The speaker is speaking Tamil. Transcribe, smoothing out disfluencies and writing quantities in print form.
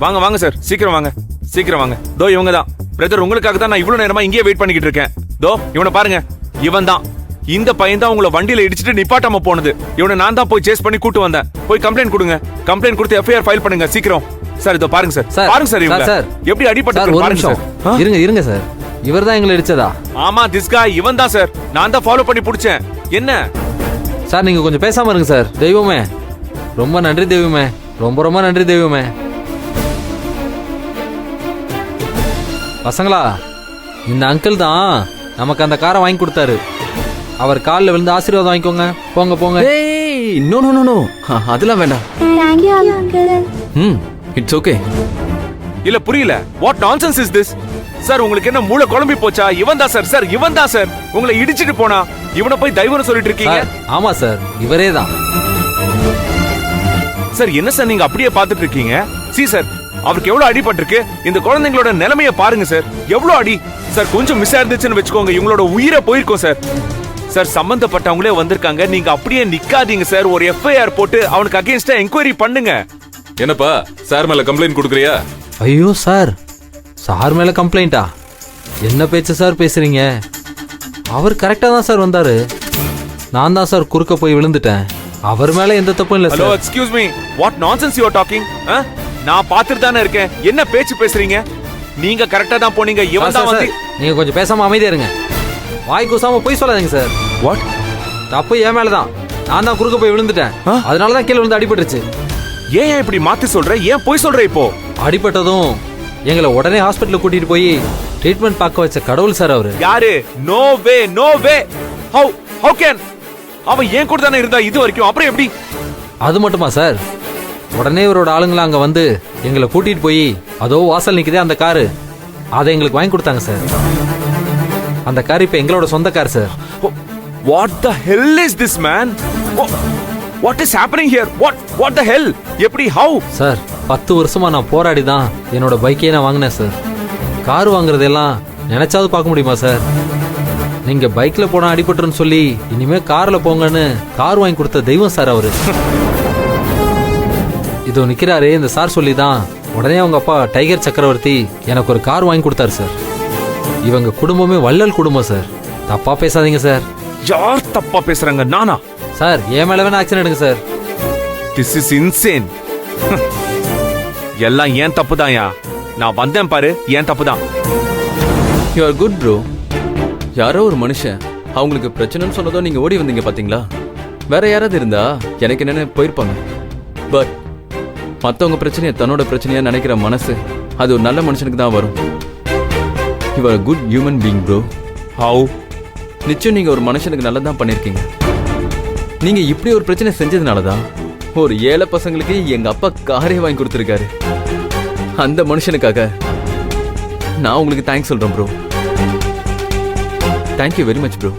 வாங்க வாங்க சார், சீக்கிரம் வாங்க, சீக்கிரம் வாங்க. தோ இவங்க தான் பிரதர். உங்களுக்காக தான் நான் இவ்வளவு நேரமா இங்கேயே வெயிட் பண்ணிக்கிட்டு இருக்கேன். தோ இவனை பாருங்க, இவன் தான். இந்த பையன் தான் உங்களை வண்டியில இடிச்சிட்டு நிப்பாட்டாம போனது. இவனை நான் தான் போய் சேஸ் பண்ணி கூட்டு வந்தேன். போய் கம்ப்ளைண்ட் கொடுங்க. கம்ப்ளைண்ட் கொடுத்து எஃப்ஐஆர் ஃபைல் பண்ணுங்க சீக்கிரம். சார் இதோ பாருங்க சார், பாருங்க சார் இவங்க எப்படி அடிபட்டு பாருங்க சார். இருங்க இருங்க சார், இவர் தான் எங்களை இடிச்சதா? ஆமா, திஸ் காய் இவன் தான் சார். நான் தான் ஃபாலோ பண்ணி பிடிச்சேன். என்ன சார் நீங்க கொஞ்சம் பேசாம இருங்க சார். தெய்வமே, ரொம்ப நன்றி தெய்வமே, ரொம்ப ரொம்ப நன்றி தெய்வமே. பசங்களா, இந்த அங்கிள் தான் நமக்கு அந்த காரை வாங்கி கொடுத்தாரு. அவர் காலில் விழுந்து ஆசீர்வாதம் வாங்கிக்கோங்க. போங்க போங்க. ஏய் நோ நோ நோ நோ, அதெல்லாம் வேண்டாம். It's okay. இல்ல புரியல. What nonsense is this? Sir உங்களுக்கு என்ன மூளை குழம்பி போச்சா? இவன் தான் சார். சார் இவன் தான் சார் உங்களை இடிச்சிட்டு போனா. இவனை போய் தெய்வம்னு சொல்லிட்டு இருக்கீங்க. ஆமா சார், இவரே தான் சார். என்ன சார் நீங்க அப்படியே பாத்துட்டு இருக்கீங்க? சி சார், அவருக்கு எவ்வளவு அடிபட்டிருக்கு. இந்த குழந்தைங்களோட நிலைமைய பாருங்க சார். எவ்வளவு அடி சார். கொஞ்சம் மிஸ் ஆயிருந்துச்சுன்னு வச்சுக்கோங்க, இவங்களோட உயிரை போயிருக்கும் சார். சார் சம்பந்தப்பட்டவங்களே வந்திருக்காங்க. நீங்க அப்படியே நிக்காதீங்க சார். ஒரு எஃப்ஐஆர் போட்டு அவனுக்கு அகைன்ஸ்டா என்கொயரி பண்ணுங்க. என்னப்பா சார் மேல கம்ப்ளைண்ட் கொடுக்குறியா? ஐயோ சார், சார் மேல கம்ப்ளைண்டா? என்ன பேச்சு சார் பேசுறீங்க? அவர் கரெக்டா தான் சார் வந்தாரு. நான் தான் சார் குறுக்க போய் விழுந்துட்டேன். அவர் மேல எந்த தப்பும் இல்ல sir. Hello excuse me, what nonsense you are talking? நான் பாத்துட்டு தானே இருக்கேன். என்ன பேச்சு பேசுறீங்க? நீங்க கரெக்டா தான் போனீங்க. இவன் தான் வந்து. நீங்க கொஞ்சம் பேசாம அமைதியா இருங்க. வாய் கூசாம போய் சொல்லாதீங்க சார். வாட்? தப்பு என் மேலதான். நான் தான் குறுக்க போய் விழுந்துட்டேன். அதனாலதான் கீழே விழுந்து அடிபட்டுருச்சு. ஏன் இப்படி மாத்தி சொல்ற? ஏன் போய் சொல்ற? இப்போ அடிபட்டதும் எங்களை உடனே ஹாஸ்பிட்டல் கூட்டிட்டு போய் ட்ரீட்மெண்ட் பார்க்க வச்ச கடவுள் சார் அவரு. யாரு? No way, no way. How can? அவன் ஏன் கூட தானே இருந்தா இது வரைக்கும், அப்புறம் எப்படி? அது மட்டுமா சார், உடனே இவரோட ஆளுங்கள அங்க வந்து எங்களை கூட்டிட்டு போய் அதோ வாசல் நிக்குதே அந்த காரு, அதை எங்களுக்கு வாங்கி கொடுத்தாங்க சார். அந்த கார் இப்ப எங்களோட சொந்த car sir. What the hell is this man? What is happening here? What the hell? எப்படி? how? சார் 10 வருஷமா நான் போராடி தான் என்னோட பைக்கே நான் வாங்கினேன் சார். கார் வாங்குறதெல்லாம் நினைச்சாவது பார்க்க முடியுமா சார்? நீங்க பைக்ல போனா அடிபட்டுருன்னு சொல்லி இனிமே கார்ல போங்கன்னு கார் வாங்கி கொடுத்த தெய்வம் சார் அவரு. இதோ நிக்கிறாரு இந்த சார் சொல்லி தான் உடனே அவங்க அப்பா டைகர் சக்கரவர்த்தி எனக்கு ஒரு கார் வாங்கி கொடுத்தாரு சார். இவங்க குடும்பமே வள்ளல் குடும்பம் சார். தப்பா பேசாதீங்க சார். யார் தப்பா பேசுறாங்க? நானா? சார் என் மேல வேணா ஆக்சன் எடுங்க சார். This is insane. எல்லாம் ஏன் தப்பு தான்யா. நான் வந்தேன் பாரு, ஏன் தப்பு தான். You are good bro. யாரோ ஒரு மனுஷன் அவங்களுக்கு பிரச்சனைன்னு சொன்னதோ நீங்க ஓடி வந்தீங்க பாத்தீங்களா? வேற யாராவது இருந்தா எனக்கு என்னன்னு போயிருப்பாங்க. பட் மத்தவங்க பிரச்சனையை தன்னோட பிரச்சனையா நினைக்கிற மனசு அது ஒரு நல்ல மனுஷனுக்கு தான் வரும். You are good human being bro. How? நிச்சயம் நீங்க ஒரு மனுஷனுக்கு நல்லதான் பண்ணிருக்கீங்க. நீங்க இப்படி ஒரு பிரச்சனை செஞ்சதுனாலதான் ஒரு ஏழை பசங்களுக்கு எங்க அப்பா காரே வாங்கி கொடுத்திருக்காரு. அந்த மனுஷனுக்காக நான் உங்களுக்கு தேங்க்ஸ் சொல்றேன் bro. Thank you very much bro.